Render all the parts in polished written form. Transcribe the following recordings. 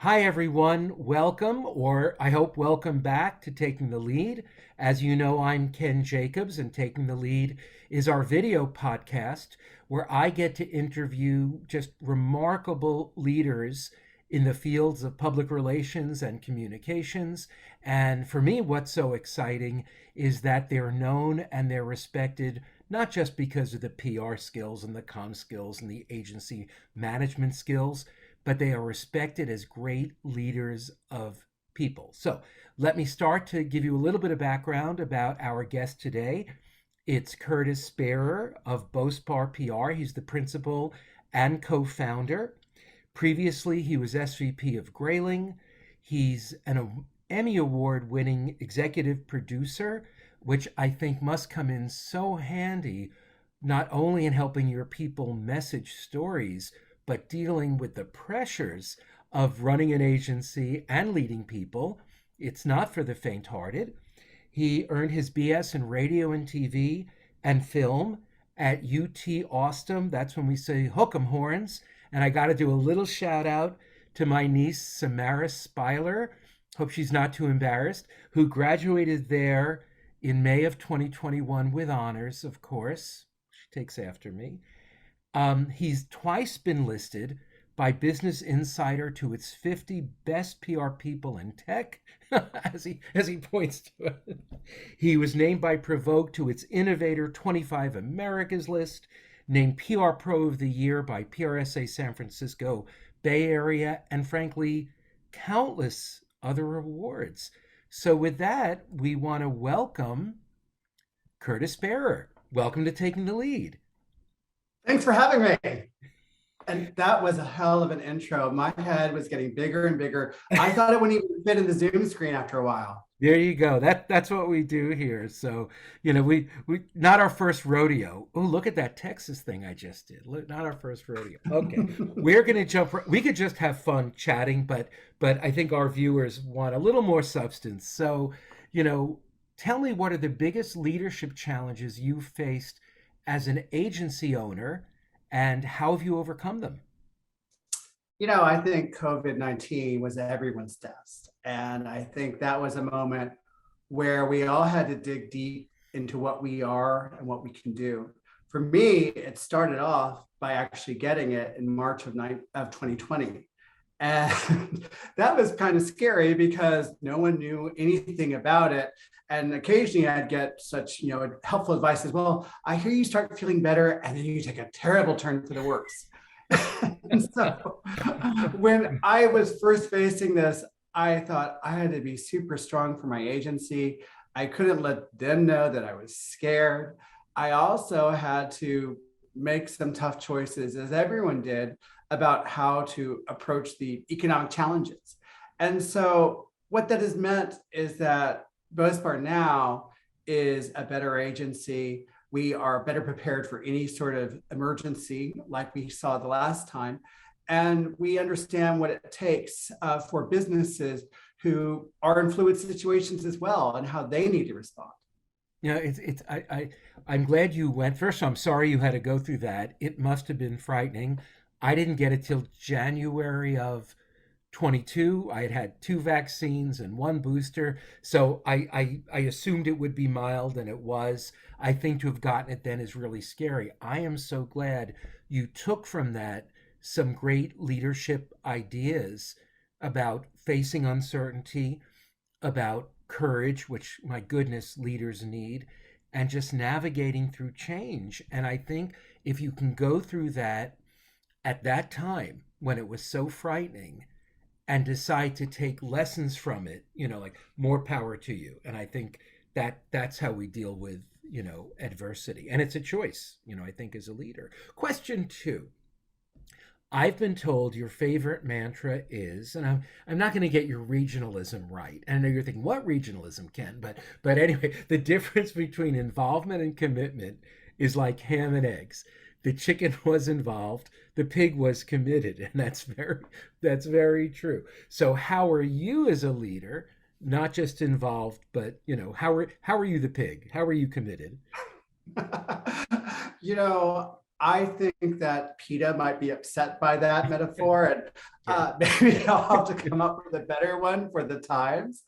Hi, everyone. Welcome, or I hope welcome back to Taking the Lead. As you know, I'm Ken Jacobs, and Taking the Lead is our video podcast where I get to interview just remarkable leaders in the fields of public relations and communications. And for me, what's so exciting is that they're known and they're respected not just because of the PR skills and the comm skills and the agency management skills, but they are respected as great leaders of people. So let me start to give you a little bit of background about our guest today. It's Curtis Sparrer of Bospar PR. He's the principal and co-founder. Previously, he was SVP of Grayling. He's an Emmy Award winning executive producer, which I think must come in so handy, not only in helping your people message stories, but dealing with the pressures of running an agency and leading people. It's not for the faint hearted. He earned his BS in radio and TV and film at UT Austin. That's when we say hook 'em horns. And I got to do a little shout out to my niece, Samara Speiler. Hope she's not too embarrassed, who graduated there in May of 2021 with honors, of course. She takes after me. He's twice been listed by Business Insider to its 50 best PR people in tech, as he points to it. He was named by Provoke to its Innovator 25 Americas list, named PR Pro of the Year by PRSA San Francisco Bay Area, and frankly, countless other awards. So with that, we want to welcome Curtis Sparrer. Welcome to Taking the Lead. Thanks for having me. And that was a hell of an intro. My head was getting bigger and bigger. I thought it wouldn't even fit in the Zoom screen after a while. There you go. That's what we do here. So, we not our first rodeo. Oh, look at that Texas thing I just did. Look, not our first rodeo. Okay. We're going to jump. We could just have fun chatting, but I think our viewers want a little more substance. So, tell me, what are the biggest leadership challenges you faced as an agency owner, and how have you overcome them? I think COVID-19 was everyone's test. And I think that was a moment where we all had to dig deep into what we are and what we can do. For me, it started off by actually getting it in March of 2020. And that was kind of scary because no one knew anything about it. And occasionally I'd get such, helpful advice as well. I hear you start feeling better and then you take a terrible turn for the worse. And so when I was first facing this, I thought I had to be super strong for my agency. I couldn't let them know that I was scared. I also had to make some tough choices, as everyone did, about how to approach the economic challenges. And so what that has meant is that Bospar now is a better agency. We are better prepared for any sort of emergency like we saw the last time. And we understand what it takes for businesses who are in fluid situations as well and how they need to respond. I'm glad you went first. I'm sorry you had to go through that. It must have been frightening. I didn't get it till January of 22. I had had two vaccines and one booster, so I assumed it would be mild, and it was. I think to have gotten it then is really scary. I am so glad you took from that some great leadership ideas about facing uncertainty, about courage, which my goodness, leaders need, and just navigating through change. And I think if you can go through that at that time when it was so frightening and decide to take lessons from it, like more power to you. And I think that's how we deal with, adversity. And it's a choice, I think, as a leader. Question two. I've been told your favorite mantra is, and I'm not going to get your regionalism right. And I know you're thinking, what regionalism, Ken? But anyway, the difference between involvement and commitment is like ham and eggs. The chicken was involved, the pig was committed, and that's very true. So how are you as a leader, not just involved, but how are you the pig? How are you committed? you know, I think that PETA might be upset by that metaphor, and Yeah. maybe I'll have to come up with a better one for the times.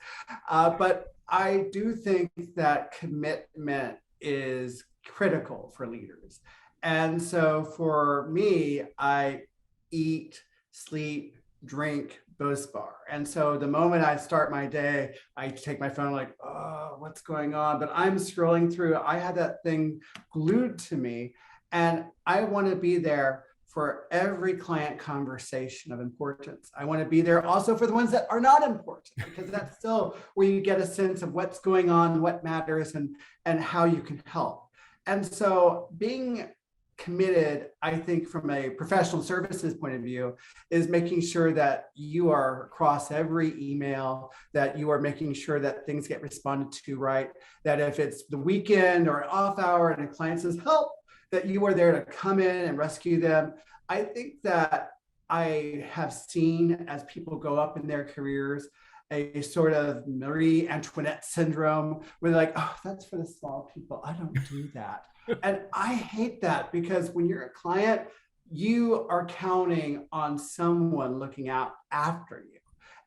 But I do think that commitment is critical for leaders. And so for me, I eat, sleep, drink Bospar. And so the moment I start my day, I take my phone like, oh, what's going on? But I'm scrolling through. I had that thing glued to me, and I want to be there for every client conversation of importance. I want to be there also for the ones that are not important, because that's still where you get a sense of what's going on, what matters, and how you can help. And so being committed, I think, from a professional services point of view, is making sure that you are across every email, that you are making sure that things get responded to right, that if it's the weekend or an off hour and a client says help, that you are there to come in and rescue them. I think that I have seen, as people go up in their careers, a sort of Marie Antoinette syndrome where they're like, oh, that's for the small people. I don't do that. And I hate that, because when you're a client, you are counting on someone looking out after you.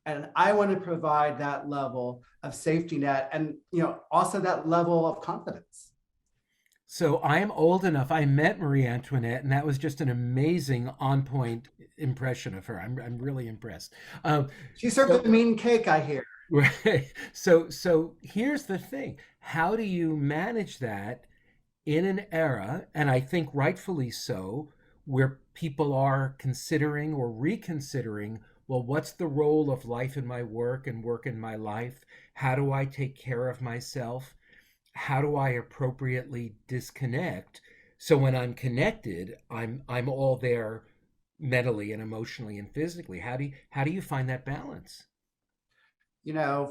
And I want to provide that level of safety net, and also that level of confidence. So I'm old enough. I met Marie Antoinette, and that was just an amazing on-point impression of her. I'm really impressed. She served So a mean cake, I hear. right. So here's the thing. How do you manage that in an era, and I think rightfully so, where people are considering or reconsidering, well, what's the role of life in my work and work in my life? How do I take care of myself? How do I appropriately disconnect? So when I'm connected, I'm all there mentally and emotionally and physically. How do you find that balance?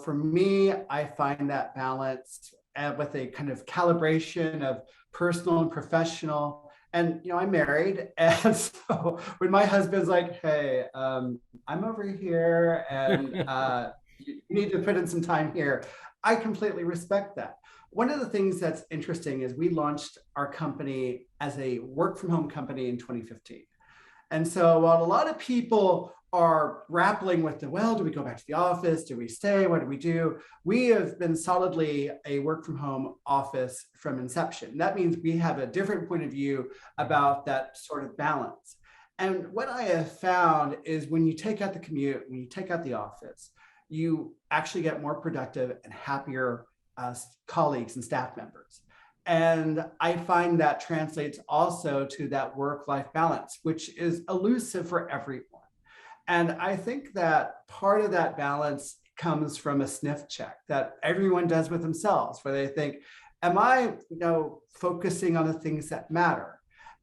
For me, I find that balance with a kind of calibration of personal and professional. And, I'm married. And so when my husband's like, hey, I'm over here and you need to put in some time here, I completely respect that. One of the things that's interesting is we launched our company as a work from home company in 2015. And so while a lot of people are grappling with well, do we go back to the office? Do we stay? What do we do? We have been solidly a work from home office from inception. That means we have a different point of view about that sort of balance. And what I have found is when you take out the commute, when you take out the office, you actually get more productive and happier colleagues and staff members. And I find that translates also to that work-life balance, which is elusive for everyone. And I think that part of that balance comes from a sniff check that everyone does with themselves, where they think, am I, focusing on the things that matter?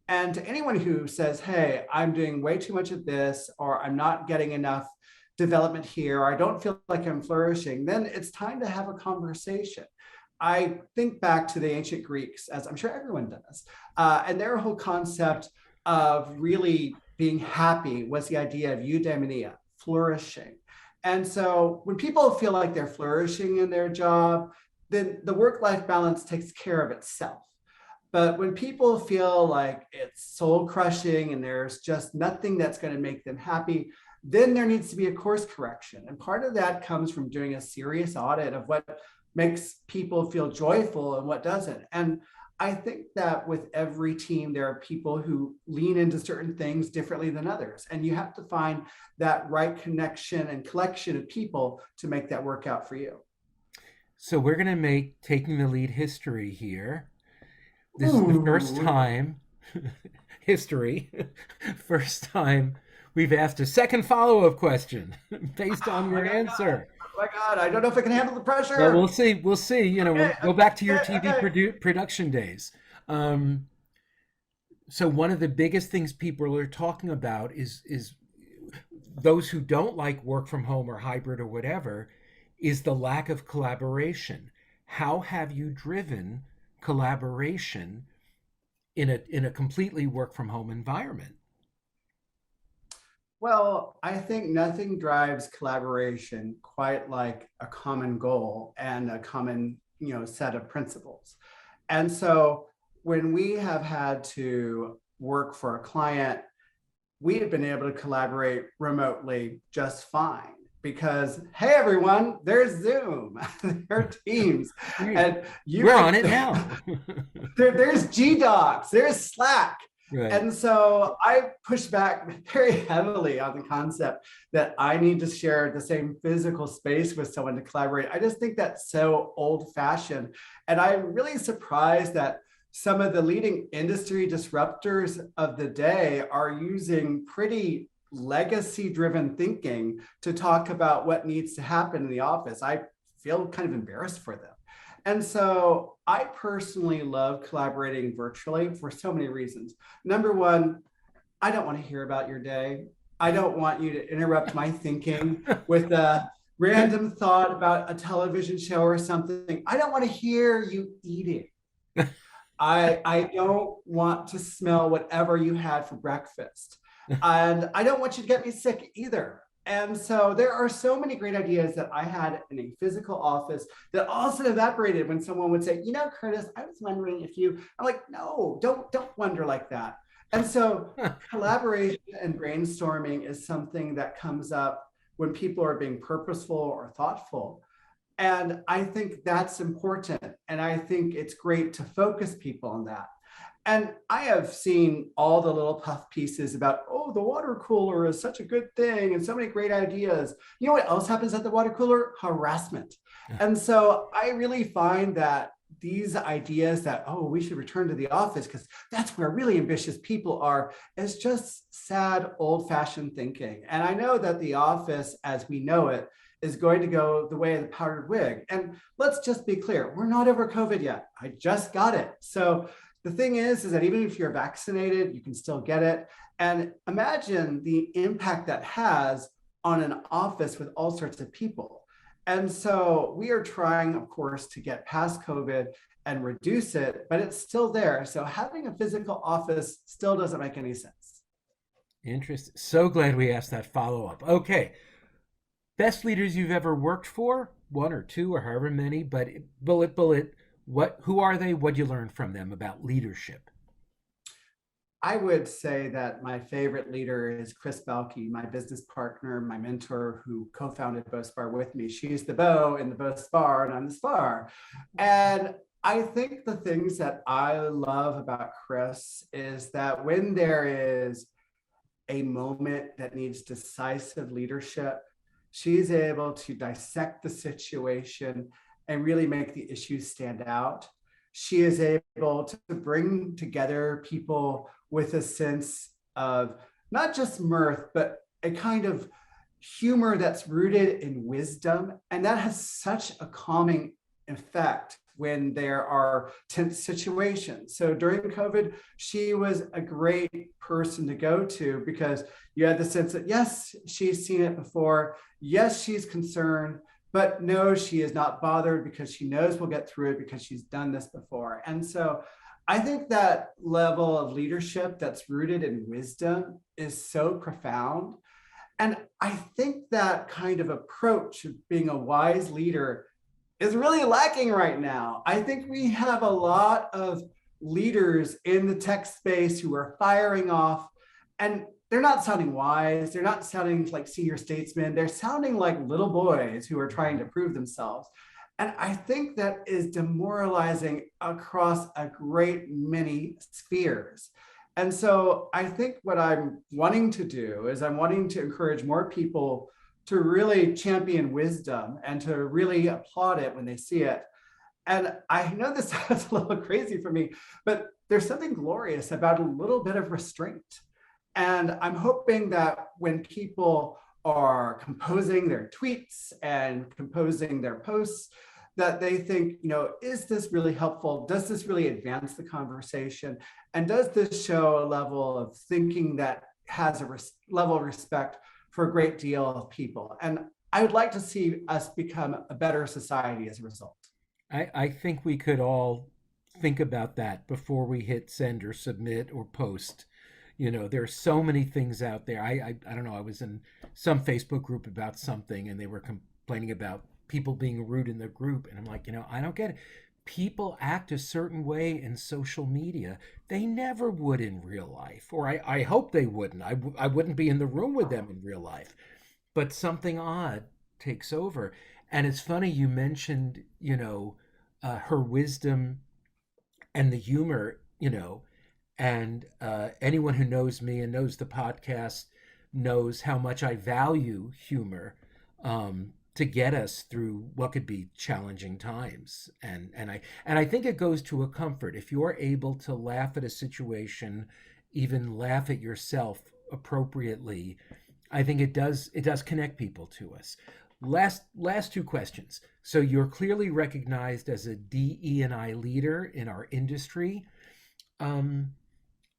And to anyone who says, hey, I'm doing way too much of this, or I'm not getting enough development here, or I don't feel like I'm flourishing, then it's time to have a conversation. I think back to the ancient Greeks, as I'm sure everyone does, and their whole concept of really being happy was the idea of eudaimonia, flourishing. And so when people feel like they're flourishing in their job, then the work-life balance takes care of itself. But when people feel like it's soul crushing and there's just nothing that's going to make them happy, then there needs to be a course correction. And part of that comes from doing a serious audit of what makes people feel joyful and what doesn't. And I think that with every team, there are people who lean into certain things differently than others. And you have to find that right connection and collection of people to make that work out for you. So we're going to make taking the lead history here. This is the first Ooh. time, history, first time we've asked a second follow-up question based on Oh my your God. answer. Oh my God. I don't know if I can handle the Well, we'll pressure. see. We'll see. Okay. We'll go back to your Okay. TV Okay. production days. Um, so one of the biggest things people are talking about is those who don't like work from home or hybrid or whatever is the lack of collaboration. How have you driven collaboration in a completely work from home environment? Well, I think nothing drives collaboration quite like a common goal and a common, set of principles. And so when we have had to work for a client, we had been able to collaborate remotely just fine because, hey, everyone, there's Zoom, there are Teams, Right. and you We're can, on it now. there's G-Docs, there's Slack. Right. And so I push back very heavily on the concept that I need to share the same physical space with someone to collaborate. I just think that's so old fashioned. And I'm really surprised that some of the leading industry disruptors of the day are using pretty legacy driven thinking to talk about what needs to happen in the office. I feel kind of embarrassed for them. And so I personally love collaborating virtually for so many reasons. Number one, I don't want to hear about your day. I don't want you to interrupt my thinking with a random thought about a television show or something. I don't want to hear you eating. I don't want to smell whatever you had for breakfast. And I don't want you to get me sick either. And so there are so many great ideas that I had in a physical office that also evaporated when someone would say, Curtis, I was wondering if you, I'm like, no, don't wonder like that. And so collaboration and brainstorming is something that comes up when people are being purposeful or thoughtful. And I think that's important. And I think it's great to focus people on that. And I have seen all the little puff pieces about, oh, the water cooler is such a good thing and so many great ideas. You know what else happens at the water cooler? Harassment. And so I really find that these ideas that, oh, we should return to the office because that's where really ambitious people are, is just sad, old fashioned thinking. And I know that the office as we know it is going to go the way of the powdered wig. And let's just be clear, we're not over COVID yet. I just got it. So the thing is that even if you're vaccinated, you can still get it. And imagine the impact that has on an office with all sorts of people. And so we are trying, of course, to get past COVID and reduce it, but it's still there. So having a physical office still doesn't make any sense. Interesting. So glad we asked that follow up. Okay. Best leaders you've ever worked for, one or two or however many, but bullet, who are they? What'd you learn from them about leadership? I would say that my favorite leader is Chris Balke, my business partner, my mentor who co-founded Bospar with me. She's the Bo in the Bospar and I'm the Spar. And I think the things that I love about Chris is that when there is a moment that needs decisive leadership, she's able to dissect the situation and really make the issues stand out. She is able to bring together people with a sense of not just mirth, but a kind of humor that's rooted in wisdom. And that has such a calming effect when there are tense situations. So during COVID, she was a great person to go to because you had the sense that, yes, she's seen it before. Yes, she's concerned, but no, she is not bothered because she knows we'll get through it because she's done this before. And so I think that level of leadership that's rooted in wisdom is so profound. And I think that kind of approach of being a wise leader is really lacking right now. I think we have a lot of leaders in the tech space who are firing off, and they're not sounding wise. They're not sounding like senior statesmen. They're sounding like little boys who are trying to prove themselves. And I think that is demoralizing across a great many spheres. And so I think what I'm wanting to do is I'm wanting to encourage more people to really champion wisdom and to really applaud it when they see it. And I know this sounds a little crazy for me, but there's something glorious about a little bit of restraint. And I'm hoping that when people are composing their tweets and composing their posts, that they think, is this really helpful? Does this really advance the conversation? And does this show a level of thinking that has a level of respect for a great deal of people? And I would like to see us become a better society as a result. I think we could all think about that before we hit send or submit or post. There's so many things out there. I don't know. I was in some Facebook group about something and they were complaining about people being rude in the group. And I'm like, I don't get it. people act a certain way in social media they never would in real life, or I hope they wouldn't. I wouldn't be in the room with them in real life, but something odd takes over. And it's funny you mentioned, her wisdom and the humor, and anyone who knows me and knows the podcast knows how much I value humor, to get us through what could be challenging times. And I think it goes to a comfort if you're able to laugh at a situation, even laugh at yourself appropriately. I think it does connect people to us. Last two questions. So you're clearly recognized as a DE&I leader in our industry. Um,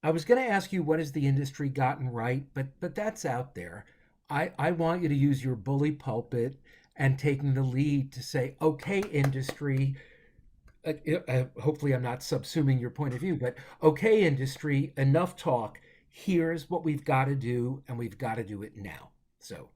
I was going to ask you what has the industry gotten right, but that's out there. I want you to use your bully pulpit and taking the lead to say, okay, industry. Hopefully, I'm not subsuming your point of view, but okay, industry, enough talk. Here's what we've got to do, and we've got to do it now. So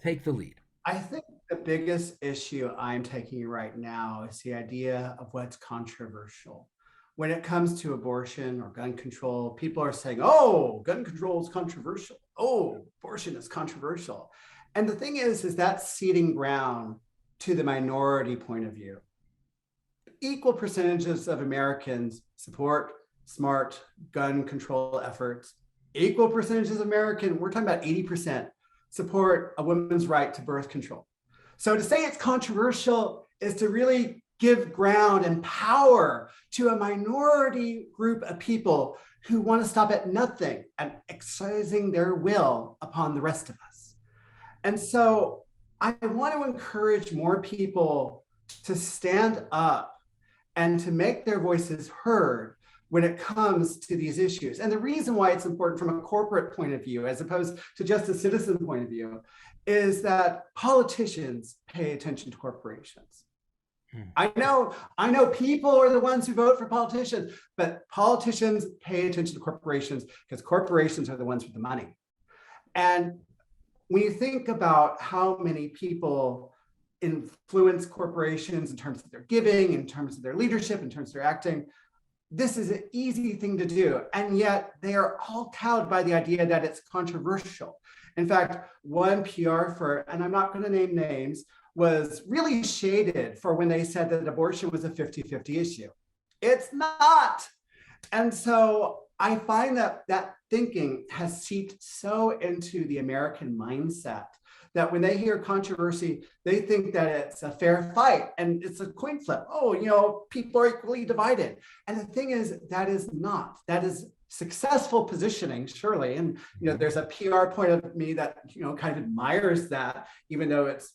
take the lead. I think the biggest issue I'm taking right now is the idea of what's controversial. When it comes to abortion or gun control, people are saying, oh, gun control is controversial. Oh, abortion is controversial. And the thing is that's ceding ground to the minority point of view. Equal percentages of Americans support smart gun control efforts. Equal percentages of Americans, we're talking about 80%, support a woman's right to birth control. So to say it's controversial is to really give ground and power to a minority group of people who want to stop at nothing and exercising their will upon the rest of us. And so I want to encourage more people to stand up and to make their voices heard when it comes to these issues. And the reason why it's important from a corporate point of view, as opposed to just a citizen point of view, is that politicians pay attention to corporations. I know people are the ones who vote for politicians, but politicians pay attention to corporations because corporations are the ones with the money. And when you think about how many people influence corporations in terms of their giving, in terms of their leadership, in terms of their acting, this is an easy thing to do. And yet they are all cowed by the idea that it's controversial. In fact, one PR firm, and I'm not going to name names, was really shaded for when they said that abortion was a 50-50 issue. It's not. And so I find that that thinking has seeped so into the American mindset that when they hear controversy, they think that it's a fair fight and it's a coin flip. Oh, people are equally divided. And the thing is, that is not. That is successful positioning, surely. And there's a PR point of me that kind of admires that, even though it's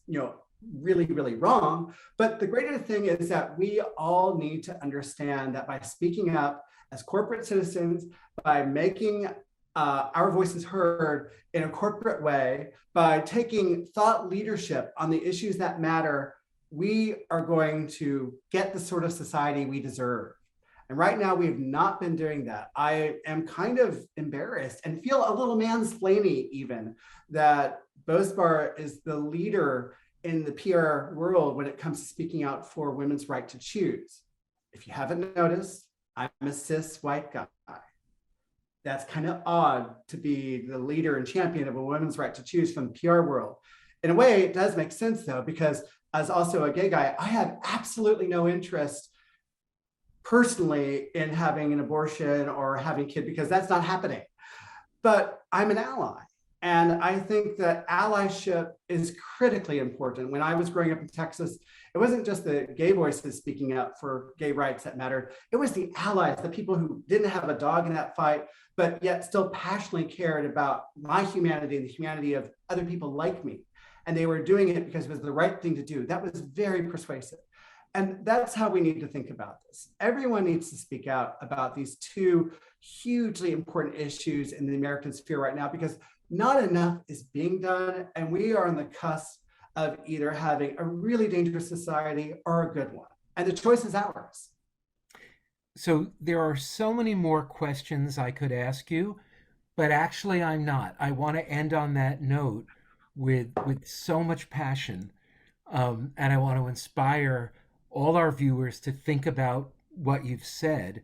really, really wrong. But the greater thing is that we all need to understand that by speaking up as corporate citizens, by making our voices heard in a corporate way, by taking thought leadership on the issues that matter, we are going to get the sort of society we deserve. And right now, we have not been doing that. I am kind of embarrassed and feel a little mansplaining even that Bospar is the leader in the PR world when it comes to speaking out for women's right to choose. If you haven't noticed, I'm a cis white guy. That's kind of odd to be the leader and champion of a women's right to choose from the PR world. In a way, it does make sense though, because as also a gay guy, I have absolutely no interest personally in having an abortion or having a kid because that's not happening. But I'm an ally. And I think that allyship is critically important. When I was growing up in Texas, it wasn't just the gay voices speaking up for gay rights that mattered. It was the allies, the people who didn't have a dog in that fight, but yet still passionately cared about my humanity and the humanity of other people like me. And they were doing it because it was the right thing to do. That was very persuasive. And that's how we need to think about this. Everyone needs to speak out about these two hugely important issues in the American sphere right now, because not enough is being done. And we are on the cusp of either having a really dangerous society or a good one. And the choice is ours. So there are so many more questions I could ask you, but actually I'm not. I want to end on that note with so much passion, and I want to inspire all our viewers to think about what you've said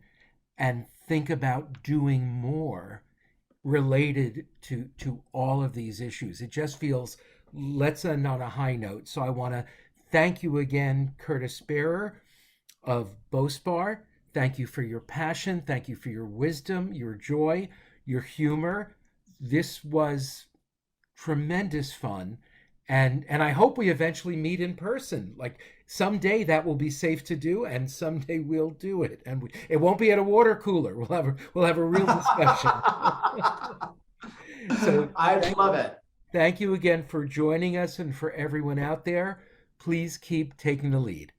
and think about doing more related to all of these issues. It just feels, let's end on a high note. So I want to thank you again, Curtis Sparrer of Bospar. Thank you for your passion. Thank you for your wisdom, your joy, your humor. This was tremendous fun. And I hope we eventually meet in person. Like someday that will be safe to do, and someday we'll do it. And it won't be at a water cooler. We'll have a real discussion. So I thank, love it. thank you again for joining us, and for everyone out there, please keep taking the lead.